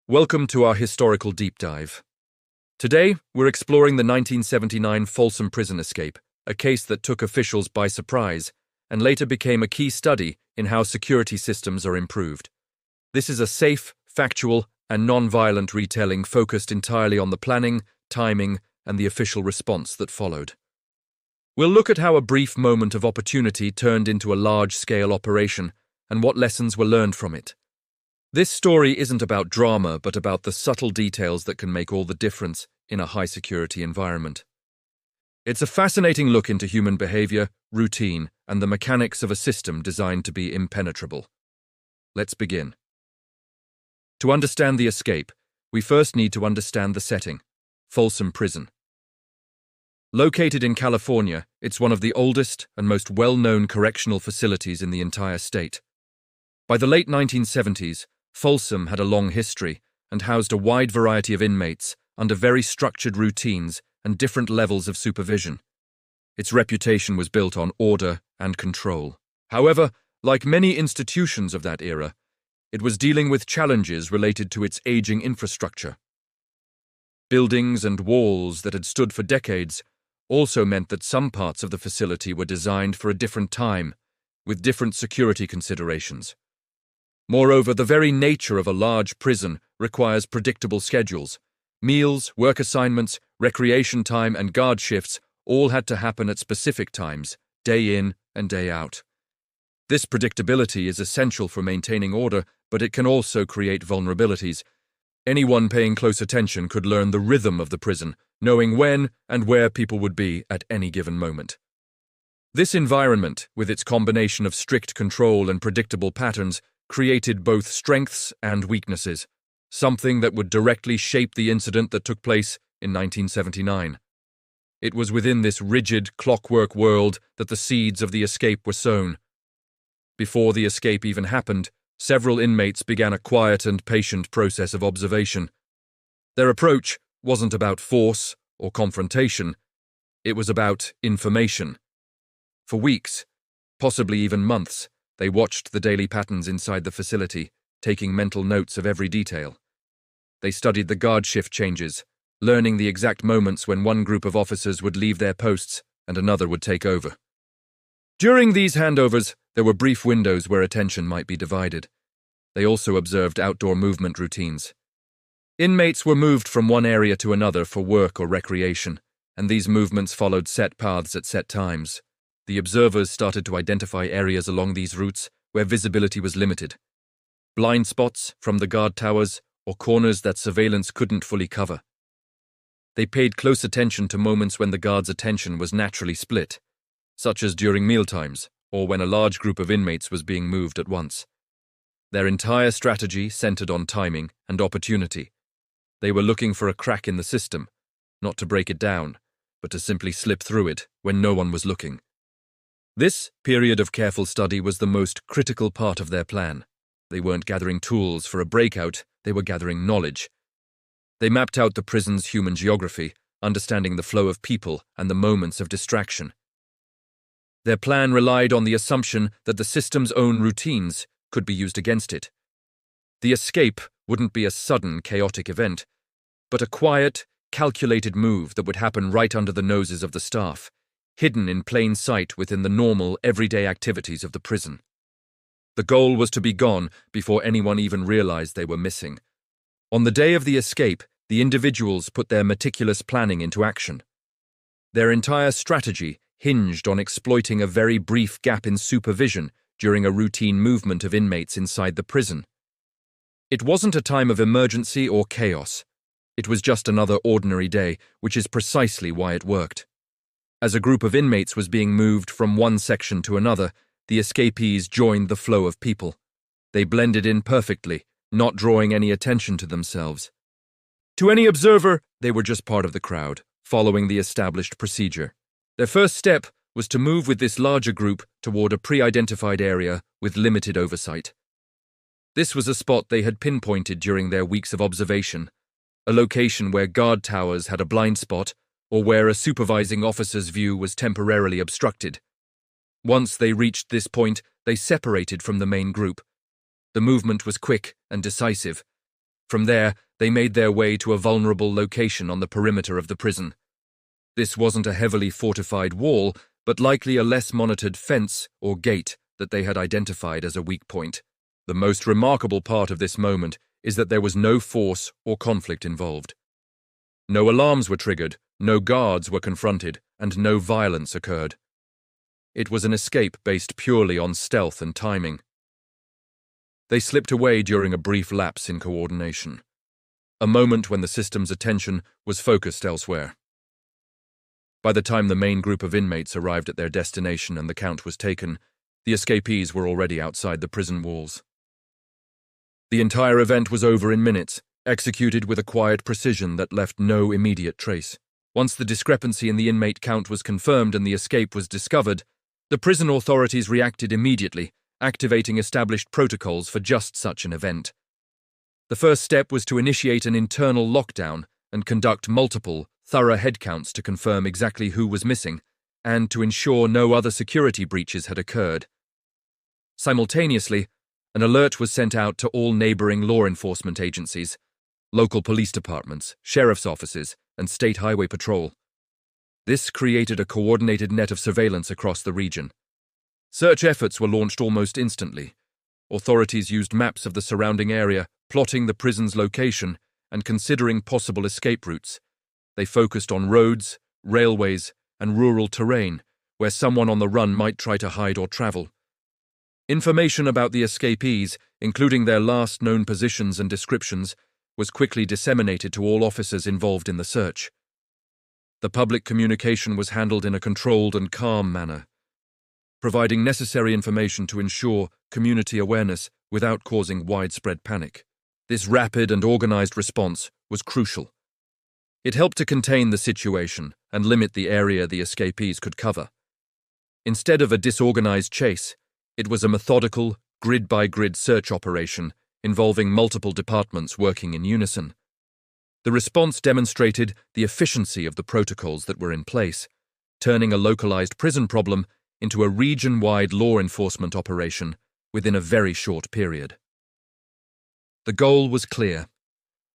Welcome to our historical deep dive. Today, we're exploring the 1979 Folsom Prison escape, a case that took officials by surprise and later became a key study in how security systems are improved. This is a safe, factual, and non-violent retelling focused entirely on the planning, timing, and the official response that followed. We'll look at how a brief moment of opportunity turned into a large-scale operation and what lessons were learned from it. This story isn't about drama, but about the subtle details that can make all the difference in a high-security environment. It's a fascinating look into human behavior, routine, and the mechanics of a system designed to be impenetrable. Let's begin. To understand the escape, we first need to understand the setting: Folsom Prison. Located in California, it's one of the oldest and most well-known correctional facilities in the entire state. By the late 1970s, Folsom had a long history and housed a wide variety of inmates under very structured routines and different levels of supervision. Its reputation was built on order and control. However, like many institutions of that era, it was dealing with challenges related to its aging infrastructure. Buildings and walls that had stood for decades also meant that some parts of the facility were designed for a different time, with different security considerations. Moreover, the very nature of a large prison requires predictable schedules. Meals, work assignments, recreation time, and guard shifts all had to happen at specific times, day in and day out. This predictability is essential for maintaining order, but it can also create vulnerabilities. Anyone paying close attention could learn the rhythm of the prison, knowing when and where people would be at any given moment. This environment, with its combination of strict control and predictable patterns, created both strengths and weaknesses, something that would directly shape the incident that took place in 1979. It was within this rigid, clockwork world that the seeds of the escape were sown. Before the escape even happened, several inmates began a quiet and patient process of observation. Their approach wasn't about force or confrontation, it was about information. For weeks, possibly even months, they watched the daily patterns inside the facility, taking mental notes of every detail. They studied the guard shift changes, learning the exact moments when one group of officers would leave their posts and another would take over. During these handovers, there were brief windows where attention might be divided. They also observed outdoor movement routines. Inmates were moved from one area to another for work or recreation, and these movements followed set paths at set times. The observers started to identify areas along these routes where visibility was limited. Blind spots from the guard towers or corners that surveillance couldn't fully cover. They paid close attention to moments when the guards' attention was naturally split, such as during mealtimes or when a large group of inmates was being moved at once. Their entire strategy centered on timing and opportunity. They were looking for a crack in the system, not to break it down, but to simply slip through it when no one was looking. This period of careful study was the most critical part of their plan. They weren't gathering tools for a breakout, they were gathering knowledge. They mapped out the prison's human geography, understanding the flow of people and the moments of distraction. Their plan relied on the assumption that the system's own routines could be used against it. The escape wouldn't be a sudden, chaotic event, but a quiet, calculated move that would happen right under the noses of the staff, hidden in plain sight within the normal, everyday activities of the prison. The goal was to be gone before anyone even realized they were missing. On the day of the escape, the individuals put their meticulous planning into action. Their entire strategy hinged on exploiting a very brief gap in supervision during a routine movement of inmates inside the prison. It wasn't a time of emergency or chaos. It was just another ordinary day, which is precisely why it worked. As a group of inmates was being moved from one section to another, the escapees joined the flow of people. They blended in perfectly, not drawing any attention to themselves. To any observer, they were just part of the crowd, following the established procedure. Their first step was to move with this larger group toward a pre-identified area with limited oversight. This was a spot they had pinpointed during their weeks of observation, a location where guard towers had a blind spot or where a supervising officer's view was temporarily obstructed. Once they reached this point, they separated from the main group. The movement was quick and decisive. From there, they made their way to a vulnerable location on the perimeter of the prison. This wasn't a heavily fortified wall, but likely a less monitored fence or gate that they had identified as a weak point. The most remarkable part of this moment is that there was no force or conflict involved. No alarms were triggered, no guards were confronted, and no violence occurred. It was an escape based purely on stealth and timing. They slipped away during a brief lapse in coordination, a moment when the system's attention was focused elsewhere. By the time the main group of inmates arrived at their destination and the count was taken, the escapees were already outside the prison walls. The entire event was over in minutes, executed with a quiet precision that left no immediate trace. Once the discrepancy in the inmate count was confirmed and the escape was discovered, the prison authorities reacted immediately, activating established protocols for just such an event. The first step was to initiate an internal lockdown and conduct multiple, thorough headcounts to confirm exactly who was missing and to ensure no other security breaches had occurred. Simultaneously, an alert was sent out to all neighboring law enforcement agencies, local police departments, sheriff's offices, and state highway patrol. This created a coordinated net of surveillance across the region. Search efforts were launched almost instantly. Authorities used maps of the surrounding area, plotting the prison's location and considering possible escape routes. They focused on roads, railways, and rural terrain, where someone on the run might try to hide or travel. Information about the escapees, including their last known positions and descriptions, was quickly disseminated to all officers involved in the search. The public communication was handled in a controlled and calm manner, providing necessary information to ensure community awareness without causing widespread panic. This rapid and organized response was crucial. It helped to contain the situation and limit the area the escapees could cover. Instead of a disorganized chase, it was a methodical, grid-by-grid search operation involving multiple departments working in unison. The response demonstrated the efficiency of the protocols that were in place, turning a localized prison problem into a region-wide law enforcement operation within a very short period. The goal was clear: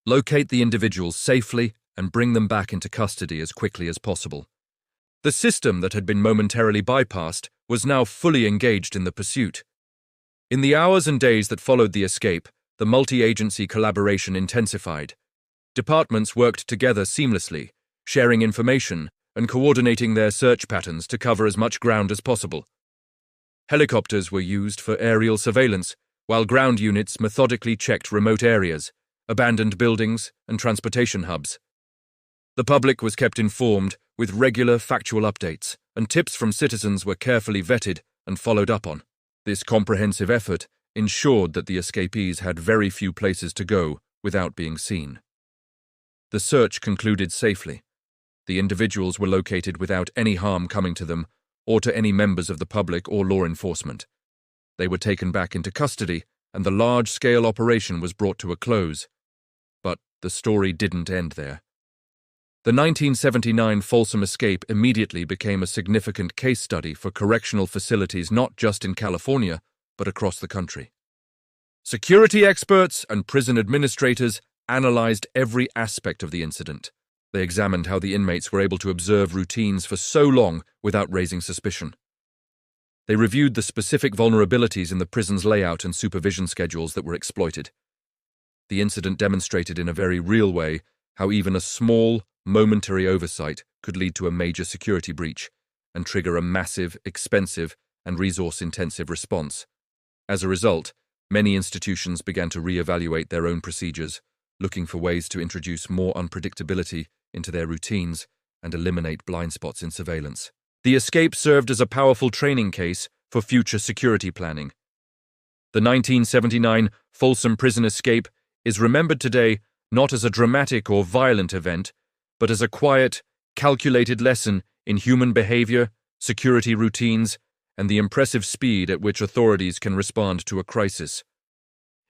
locate the individuals safely and bring them back into custody as quickly as possible. The system that had been momentarily bypassed was now fully engaged in the pursuit. In the hours and days that followed the escape, the multi-agency collaboration intensified. Departments worked together seamlessly, sharing information and coordinating their search patterns to cover as much ground as possible. Helicopters were used for aerial surveillance, while ground units methodically checked remote areas, abandoned buildings, and transportation hubs. The public was kept informed with regular factual updates, and tips from citizens were carefully vetted and followed up on. This comprehensive effort ensured that the escapees had very few places to go without being seen. The search concluded safely. The individuals were located without any harm coming to them or to any members of the public or law enforcement. They were taken back into custody, and the large-scale operation was brought to a close. But the story didn't end there. The 1979 Folsom escape immediately became a significant case study for correctional facilities not just in California, but across the country. Security experts and prison administrators analyzed every aspect of the incident. They examined how the inmates were able to observe routines for so long without raising suspicion. They reviewed the specific vulnerabilities in the prison's layout and supervision schedules that were exploited. The incident demonstrated in a very real way how even a small, momentary oversight could lead to a major security breach and trigger a massive, expensive, and resource-intensive response. As a result, many institutions began to re-evaluate their own procedures, looking for ways to introduce more unpredictability into their routines and eliminate blind spots in surveillance. The escape served as a powerful training case for future security planning. The 1979 Folsom Prison escape is remembered today not as a dramatic or violent event, but as a quiet, calculated lesson in human behavior, security routines, and the impressive speed at which authorities can respond to a crisis.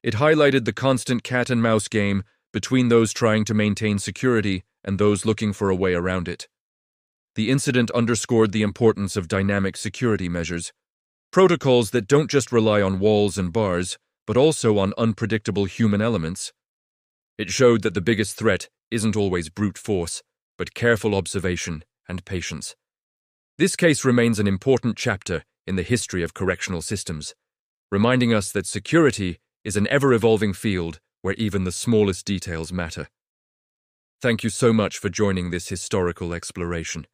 It highlighted the constant cat-and-mouse game between those trying to maintain security and those looking for a way around it. The incident underscored the importance of dynamic security measures, protocols that don't just rely on walls and bars, but also on unpredictable human elements. It showed that the biggest threat isn't always brute force, but careful observation and patience. This case remains an important chapter in the history of correctional systems, reminding us that security is an ever-evolving field where even the smallest details matter. Thank you so much for joining this historical exploration.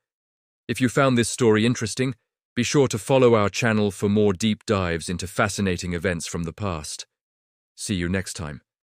If you found this story interesting, be sure to follow our channel for more deep dives into fascinating events from the past. See you next time.